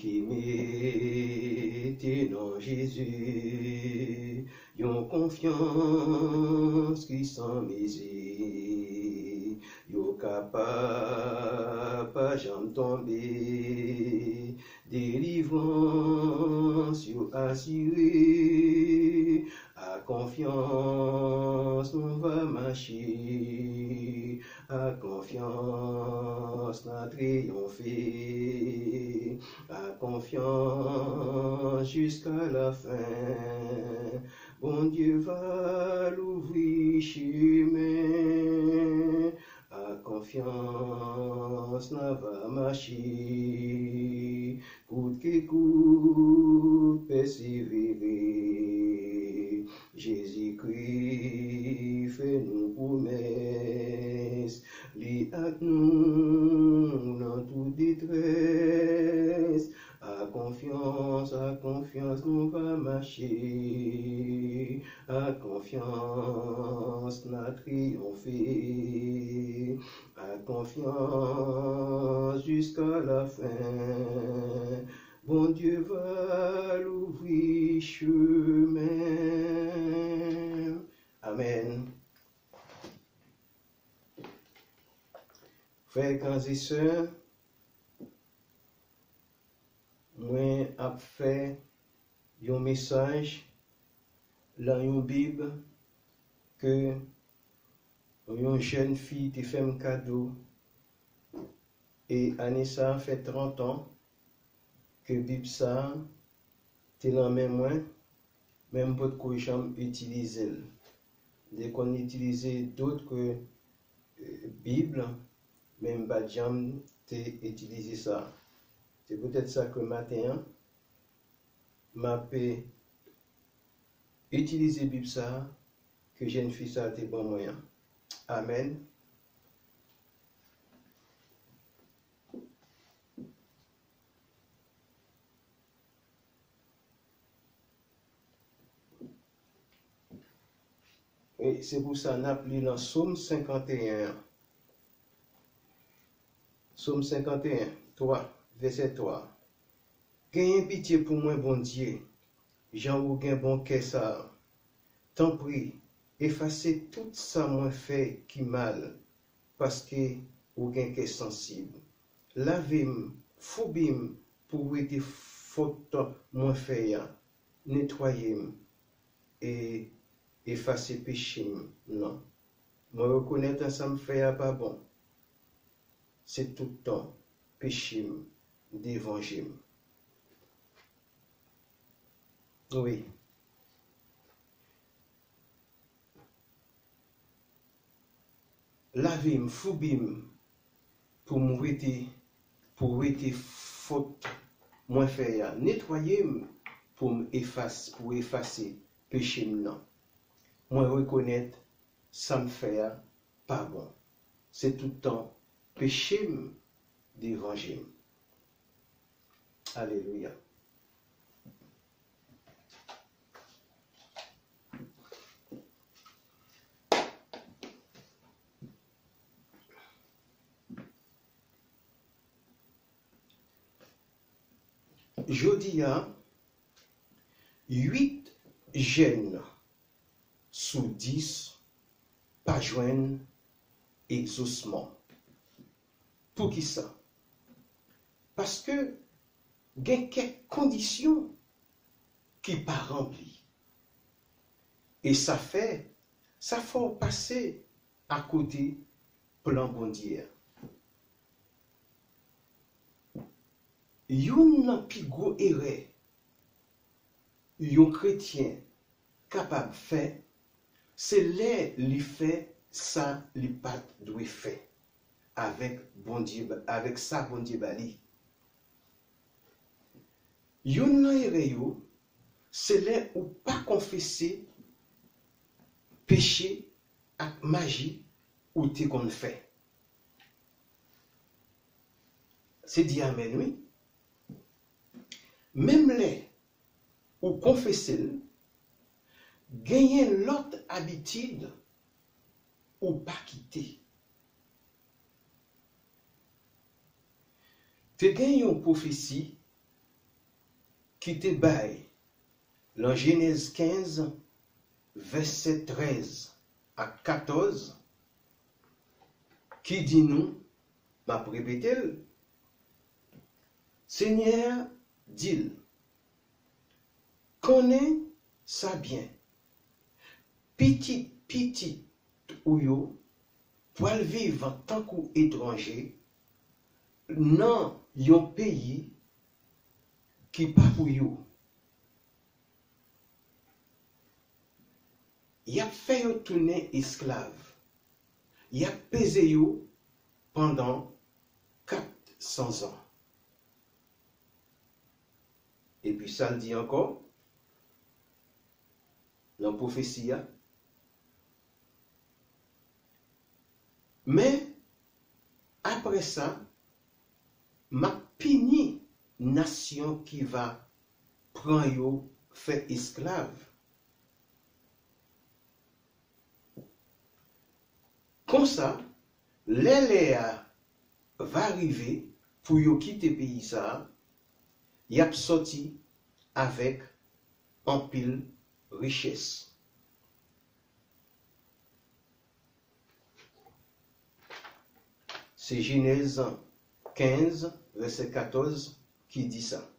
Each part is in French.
qui mettent dans Jésus, yon confiance qui sans mesure, yon capable pas jamais tomber, délivrance yon assuré, à confiance on va marcher, à confiance on triompher, à confiance jusqu'à la fin. Bon Dieu va l'ouvrir chemin, à confiance on va marcher, coûte que coûte persévérer. Jésus-Christ fait nous promesses, li ak nous dans toute détresse. À confiance nous va marcher, à confiance n'a triomphé, à confiance jusqu'à la fin. Bon Dieu va l'ouvrir chemin. Amen. Frères et sœurs, moi a fait un message dans une Bible que une jeune fille te fait un cadeau et Anissa fait 30 ans que Bible ça te dans même pas de quoi j'aime utiliser. Dès qu'on utilise d'autres Bibles, même pas j'aime utiliser ça. C'est peut-être ça que matin, m'a utiliser Bible ça, que jeune fille ça te bon moyen. Amen. Et c'est pour ça qu'on a appelé dans Psaume 51. Psaume 51, 3, verset 3. Gagne pitié pour moi, bon Dieu. Jean ou gain bon cœur ça. T'en prie, effacez tout ça moins fait qui mal, parce que ou gain cœur sensible. Lavez-moi, foubim pour être faute moins fait. Nettoyez-moi et effacer péché. Non. Moi reconnaître ça me fait pas bon. C'est tout le temps péché d'évangile. Oui. Lavez-moi, foubim pour m'ouéter faute moins fait. Nettoyez-moi pour effacer péché non. Moi reconnaître ça me fait pas bon. C'est tout le temps péché d'évangile. Alléluia. Jodi a 8 jeunes sous 10 pas joindre exaucement. Pour qui ça? Parce que il y a quelques conditions qui pas remplies. Et ça fait passer à côté plan bon Dieu. Yon pi gros erreur yon chrétien capable de faire, c'est li fait ça li pas doit faire avec bon Dieu, avec ça bon Dieu bali. Yon erreur yo, c'est là ou pas confesser péché ak magie ou te qu'on fait. C'est dit amen oui. Même les ou confesser, gagner l'autre habitude ou pas quitter. Te gagner une prophétie qui te baille, dans Genèse 15, verset 13 à 14, qui dit nous, m'a répété, Seigneur, dit, connais ça bien, petit ou yo, pour vivre en tant qu'étranger, dans un pays qui pas pour yo. Il a fait yo tourner esclave. Il a pesé yo pendant 400 ans. Et puis ça le dit encore, dans la prophétie. Mais après ça, m'a puni nation qui va prendre yo fait esclave. Comme ça, l'éléa va arriver pour yo quitter le pays ça, y a sorti avec un pile richesse. C'est Genèse 15, verset 14 qui dit ça.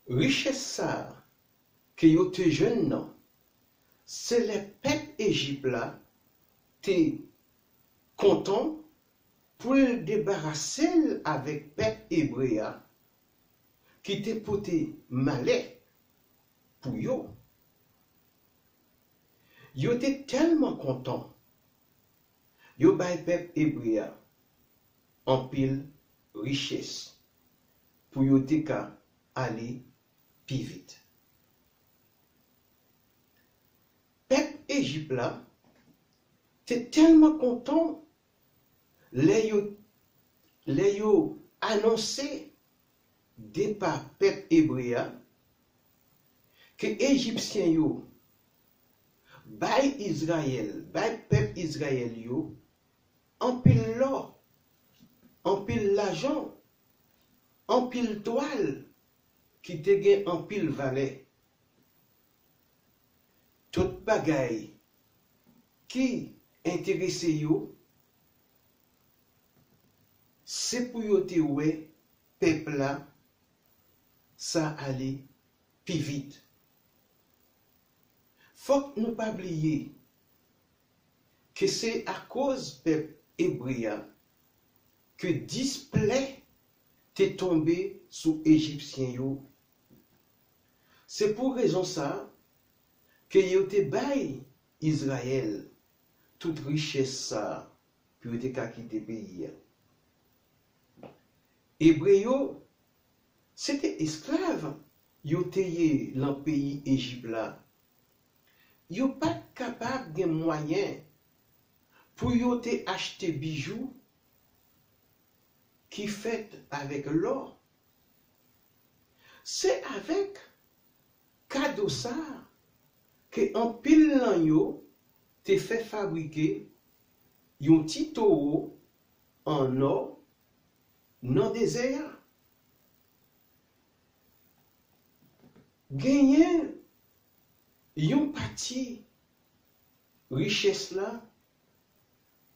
Richesse ça, que yo te jeune non, c'est le peuple Égypte là, t'es content pour le débarrasser avec peuple hébreu qui te porté malais pour yo. Yo te tellement content. Yo bay peuple hébreu en pile richesse pour yo te ka aller plus vite. Peuple Égypte là, t'es tellement content, les yo annoncé départ peuple hébreu que Égyptien yo bay Israël, bay peuple Israël yo en pile l'or, en pile l'argent, en pile toile qui te gen en pile valet. Tout bagay qui intéresse yo, c'est pour yo te ouais peuple là, ça aller plus vite. Faut que nous pas oublier que c'est à cause peuple hébreu que display t'est tombé sous Égyptien yo. C'est pour raison ça que yo te bay Israël toute richesse ça pour te quitter pays. Hébreu c'était esclave, yo te yé dans pays Égypte là. Yo pas capable de moyens pour yo te acheter bijoux qui fait avec l'or. C'est avec cadeau ça que en pile lan yo te fait fabriquer yon petit taureau en or dans désert. Gagner yon parti richesse là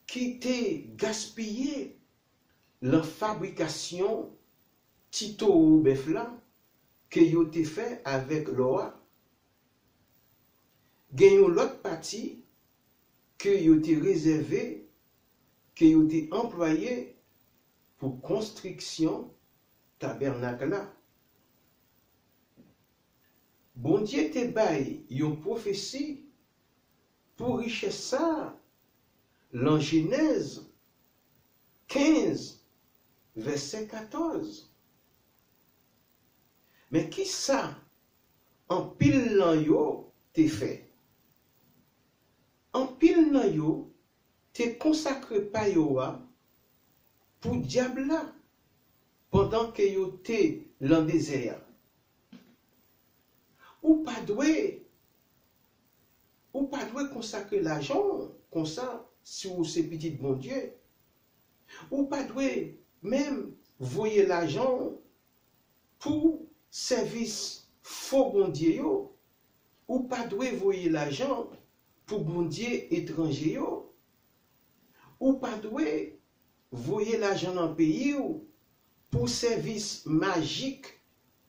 qui te gaspillé la fabrication tito ou bœuf là que yo te fait avec l'or. Gagnon l'autre partie que yo te réservé, que yo te employé pour construction tabernacle là. Bon Dieu te bail yon prophétie pour richesse ça. L'en Genèse 15, verset 14. Mais qui ça en pile lan yo te fait? En pile nan yo te consacré pa yo pour diable là pendant que yo te dans désert. Ou pas doué consacrer l'argent comme ça si vous c'est petit bon Dieu. Ou pas doué même voyer l'argent pour service faux bon Dieu yo, ou pas doit voyer l'argent pour bon Dieu étranger yo, ou pas doit voyer l'argent dans le pays ou pour service magique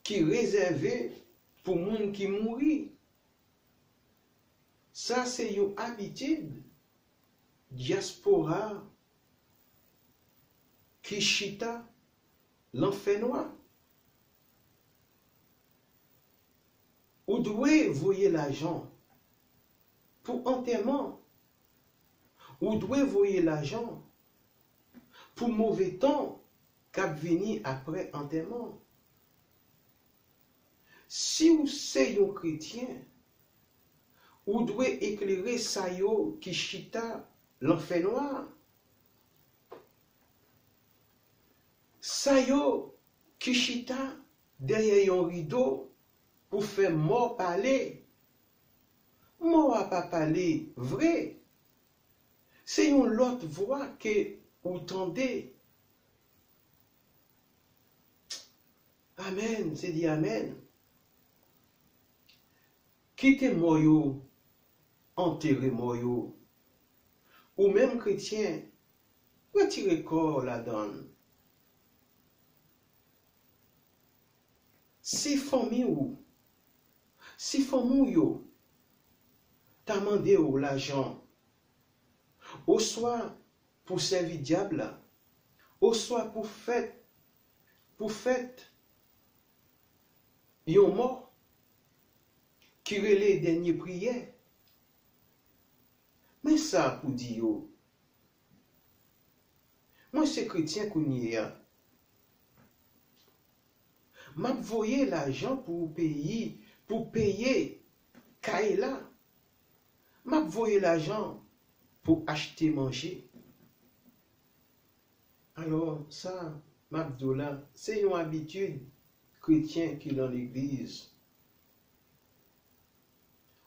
qui réservé pour monde qui mourit. Ça c'est une habitude diaspora qui chita l'enfer noir. Ou doit voyer l'argent pour enterrement. Ou doit voyer l'argent pour mauvais temps cap venir après enterrement. Si vous êtes un chrétien, ou doit éclairer ça yo qui chita l'enfer noir. Ça yo qui chita derrière un rideau pour faire mort parler. Mort a pas parler vrai. C'est une autre voix que vous entendez. Amen, c'est dit amen. Quittez mort yo, enterrez mort yo. Ou même chrétien, retirez corps la donne. Si famille ou, si famille yo, t'as demandé ou l'argent, ou soit pour servir diable, ou soit pour fête, yon mort, qui relève dernier prière. Mais ça pour dire yo, moi c'est chrétien qu'on y a. M'a voyé l'argent pour payer Kaila. M'a voyé l'argent pour acheter manger. Alors ça, Mabdoula, c'est une habitude chrétienne qui est dans l'église.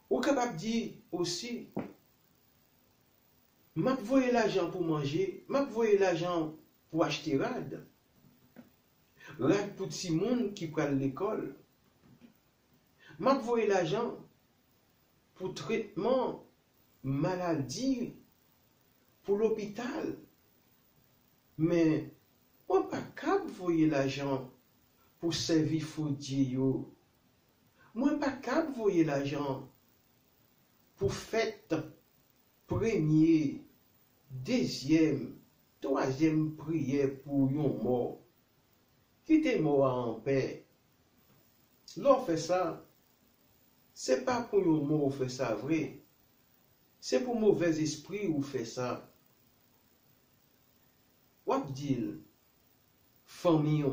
Ou capable de dire aussi, m'a voyé l'argent pour manger, m'a voyé l'argent pour acheter rad. Rad pour tout le monde qui prend l'école. M'a voyé l'argent pour traitement maladie, pour l'hôpital. Mais moi pas capable voyer l'argent pour servir faudier yo. Moi pas capable voyer l'argent pour fête premier, deuxième, troisième prière pour yon mort. Quittez mort en paix. L'on fait ça, c'est pas pour yon mort fait ça vrai. C'est pour mauvais esprit ou fait ça. Wap dit, famille,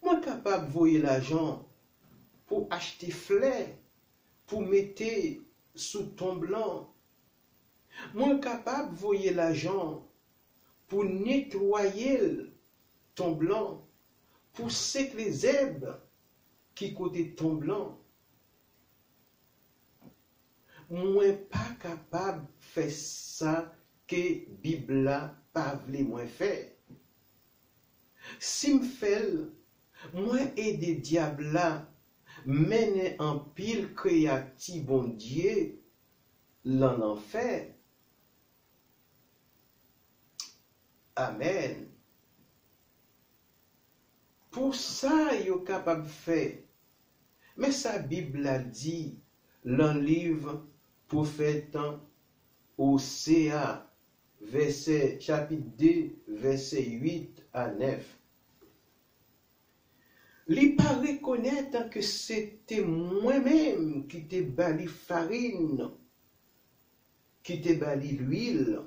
moi capable de voyer l'argent pour acheter fleurs, pour mettre sous ton blanc. Moi capable de voyer l'argent pour nettoyer ton blanc, pour sécher les herbes qui côté ton blanc. Moi pas capable de faire ça que Bible pas vle moi faire. Si m'fait, moi aider diable là mener en pile créatif bon Dieu l'en enfer. Amen. Pour ça yo capable faire. Mais sa Bible a dit dans le livre prophète Osée, verset chapitre 2, verset 8 à 9. Il pas reconnaître que c'était moi-même qui t'ai bali farine, qui t'ai bali l'huile,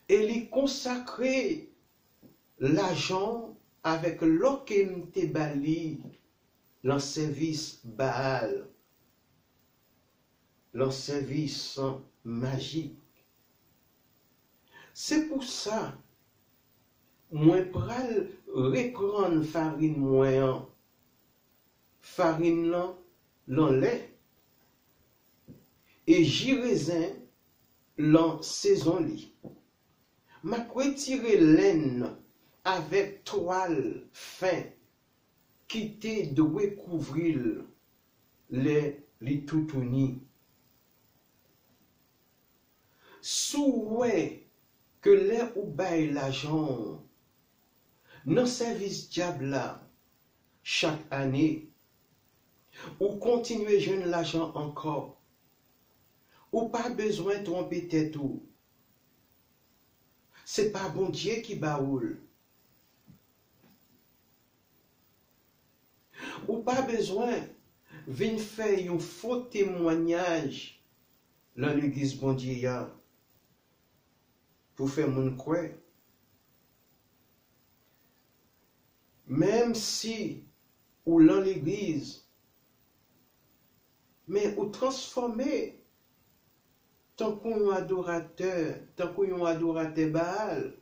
et il consacrer l'argent avec l'eau qui t'ai bali dans service Baal, dans service magique. C'est pour ça, moi pral reprendre farine moyen, farine l'en lait, et jiresin l'en saison li. M'a retiré laine avec toile fin, qui te doit couvrir les toutounis. Souhait que les ou bail l'argent, non service diable là, chaque année, ou continuer jeune l'argent encore, ou pas besoin de tromper tête ou. C'est pas bon Dieu qui baoule. Ou pas besoin de faire un faux témoignage dans l'église bon Dieu pour faire mon croire. Même si ou dans l'église, mais ou transformer tant qu'on est adorateur, Baal,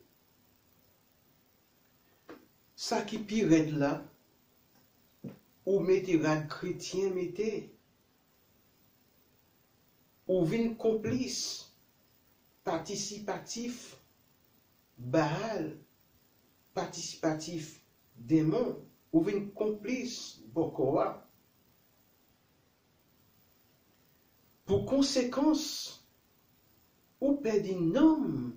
ça qui pire là, ou mettez rad chrétien, mettez, ou vin complice, participatif, Baal, participatif, démon, ou vin complice, Bokoa. Pour conséquence, ou perdit nom,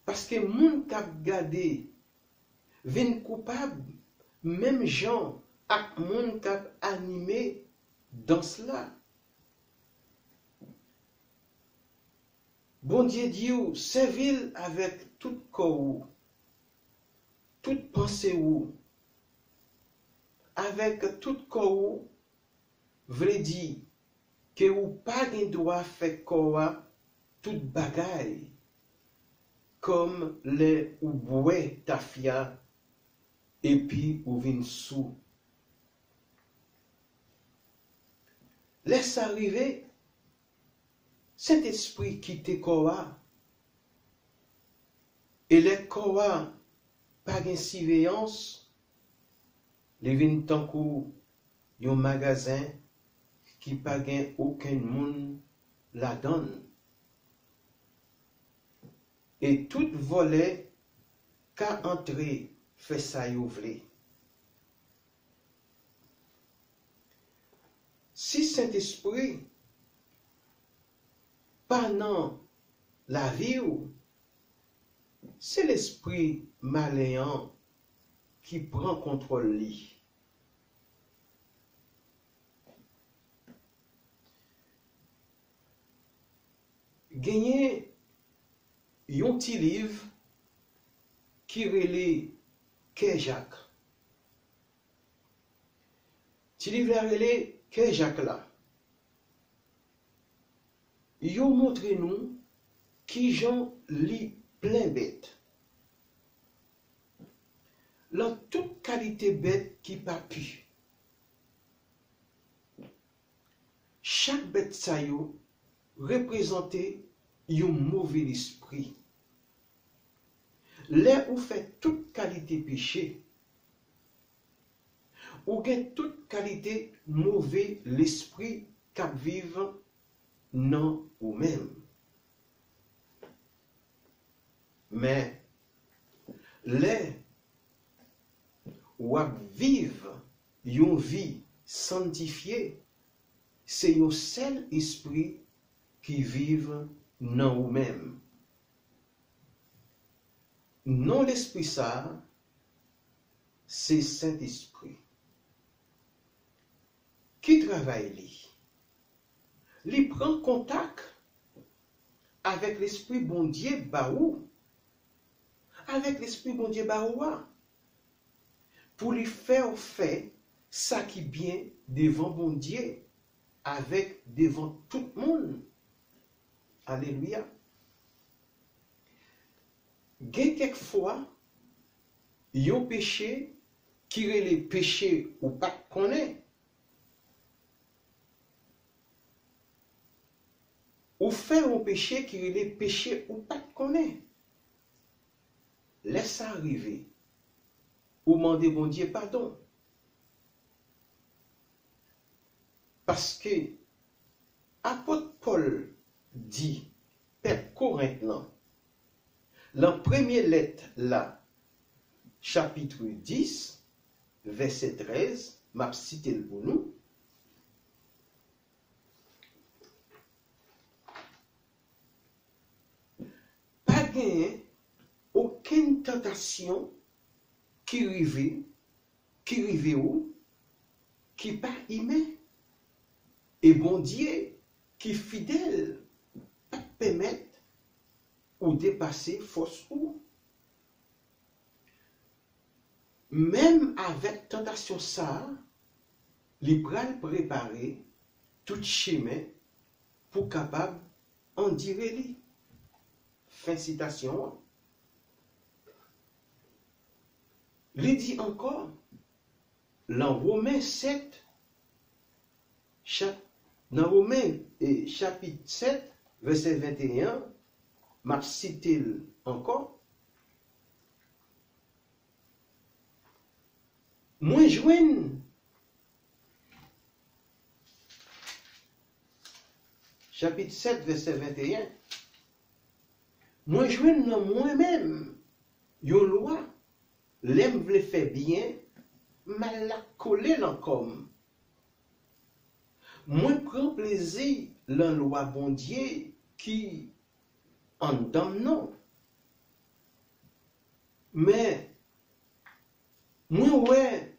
parce que moun kap gade, vin coupable, même gens, ak moun kap animé dans cela. Bon Dieu dit, servil avec tout corps, toute pensée ou, avec tout corps, vle di, que ou pas gen droit faire corps tout bagaille, comme les ou boué tafia, et puis ou vin sous. Laisse arriver, cet esprit quitte corps, et les corps, pas gen surveillance, les vin tankou yon magasin qui pas gen aucun monde la donne. Et tout volet qu'a entré fait ça yo vle. Si Saint-Esprit pas dans la vie, c'est l'esprit malveillant qui prend contrôle li. Gagné yon petit livre qui relève que Jacques. Petit livre relève que Jacques là. Yon montre nous qui Jean lit plein bête. Dans toute qualité bête qui pas pu. Chaque bête sa yo représenter un mauvais esprit. Là où fait toute qualité péché, ou gain toute qualité mauvais l'esprit qui vive non ou même. Mais là où vive une vie sanctifiée, c'est un seul esprit qui vive non ou même. Non l'esprit ça, c'est Saint-Esprit. Qui travaille lui? Il prend contact avec l'esprit bon Dieu baou, avec l'esprit bon Dieu baoua, pour lui faire ça qui bien devant bon Dieu, avec devant tout le monde. Alléluia. Gen quelquefois, yon péché qui est les péchés ou pas connaît. Ou faire un péché qui est les péchés ou pas connaît. Laisse ça arriver. Ou demander bon Dieu pardon. Parce que apôtre Paul dit, Père Corinthiens, la première lettre là, chapitre 10, verset 13, m'a cité pour nous. Pas gain aucune tentation qui arrive où, qui pas aimé. Et bon Dieu, qui fidèle, pas permettre ou dépasser force ou. Même avec tentation ça, les pral préparer tout chemin pour capable en dire lui. Fin citation. Il dit encore, dans Romains 7, dans Romains chapitre 7, verset 21, m'a cité encore, moi joigne chapitre 7, verset 21, moi joigne dans moi-même une loi, l'aime vle fait bien, mal la coller l'encom. Moi prends plaisir la loi bon Dieu qui en donne non. Mais moi ouais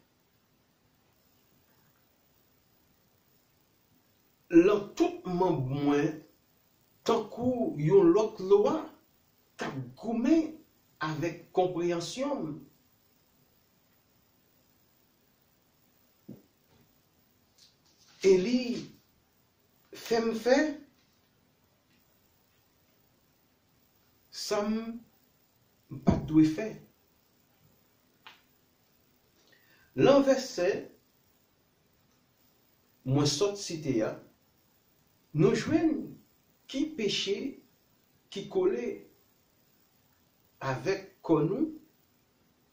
la tout mon moins tant qu'on yon l'autre loi t'a goumé avec compréhension. Et lui fait me fait ça pas doué fait. L'enverset moi sorte cité a nous joignent qui péché qui collait avec nous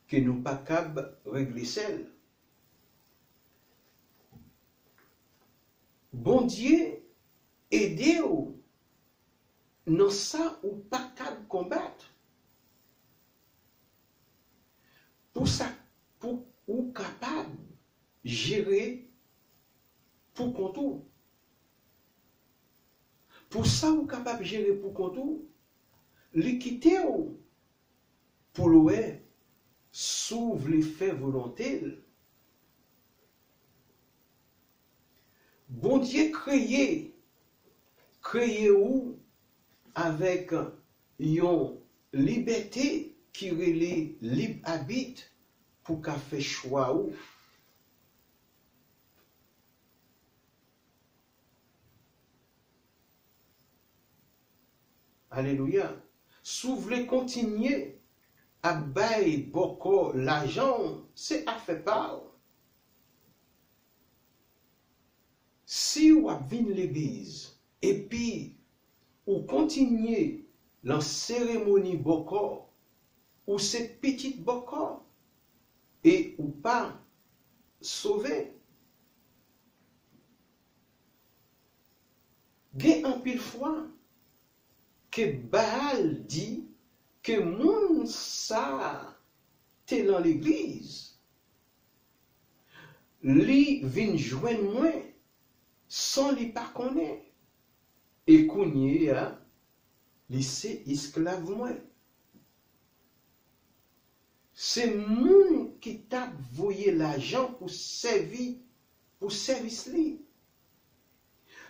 que nous pas capable régler celle. Bon Dieu aidez-vous non ça ou pas capable combattre. Pour ça pour ou capable gérer pour contour. Pour ça ou capable gérer pour contour, l'équité pour l'oué s'ouvre les faits volontaires. Bon Dieu créé où avec une liberté qui relève libre habite pour qu'a fait choix ou. Alléluia. Si vous voulez continuer à bailler beaucoup l'argent, c'est à faire part. Si vous avez l'église et puis vous continuez la cérémonie beaucoup ou cette petite beaucoup et ou pas sauvé, gain en pile fois que Baal dit que moun sa t'es dans l'église, li vin joindre moi sans li pas connaître et kounye a li c'est esclave moi. C'est moun qui t'a voyé l'argent pour servir pour service li.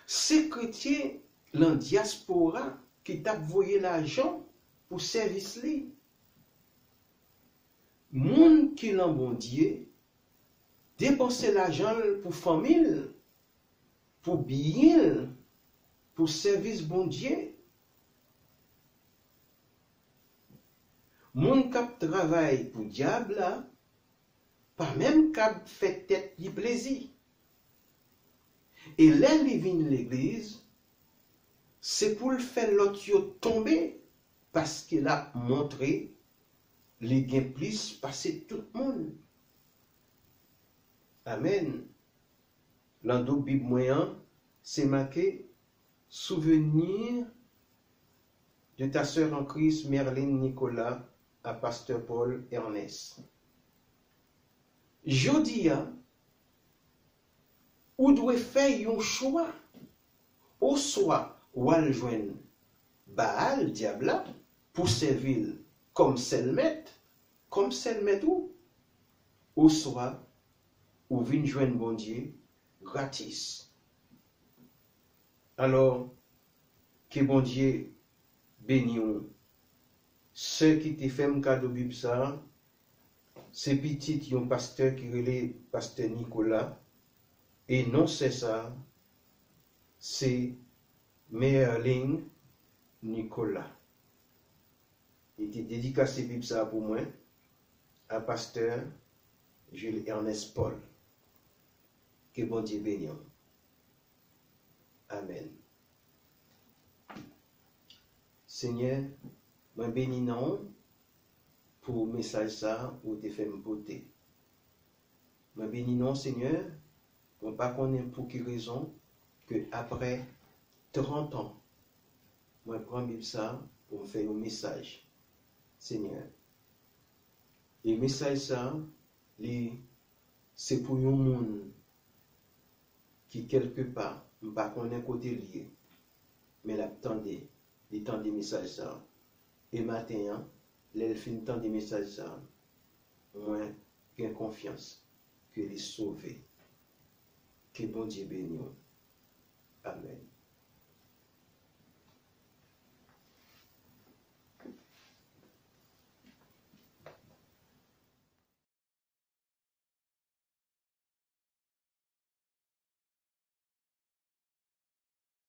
C'est chrétien l'en diaspora qui t'a voyé l'argent pour service li. Moun qui l'en bon Dieu dépenser l'argent pour famille, pour bien, pour service bon Dieu. Moun kap travail pour diable là, pas même kap fait tête du plaisir. Et là il vient l'église, c'est pour le faire l'autre tomber parce qu'il a montré les gains plus passer tout le monde. Amen. L'ando Bible moyen, c'est marqué souvenir de ta sœur en Christ, Merlin Nicolas, à Pasteur Paul Ernest. Jodi a, ou doit faire un choix. Ou soit, ou al joindre Baal, diable, pour servir comme selmet ou soit, ou vin joindre bon Dieu gratis. Alors, que bon Dieu bénisse ceux qui te fait un cadeau Bible ça, c'est petit un pasteur qui relève pasteur Nicolas, et non c'est ça, c'est Merlin Nicolas. Il était dédicacé Bible ça pour moi, à pasteur Jules Ernest Paul. Que bon Dieu bénisse. Amen. Seigneur, je bénis non pour le message ça ou te fait me porter. Je bénis non, Seigneur, pour ne pas connaître pour quelle raison que après 30 ans, je prends Bible ça pour me faire un message. Seigneur. Et le message ça, c'est pour un monde qui quelque part, je ne pas connaître côté lié, mais l'attendait, il tend des messages ça. Et maintenant, l'elfine tend des messages ça, moi, j'ai confiance que les sauver. Que bon Dieu bénisse. Amen.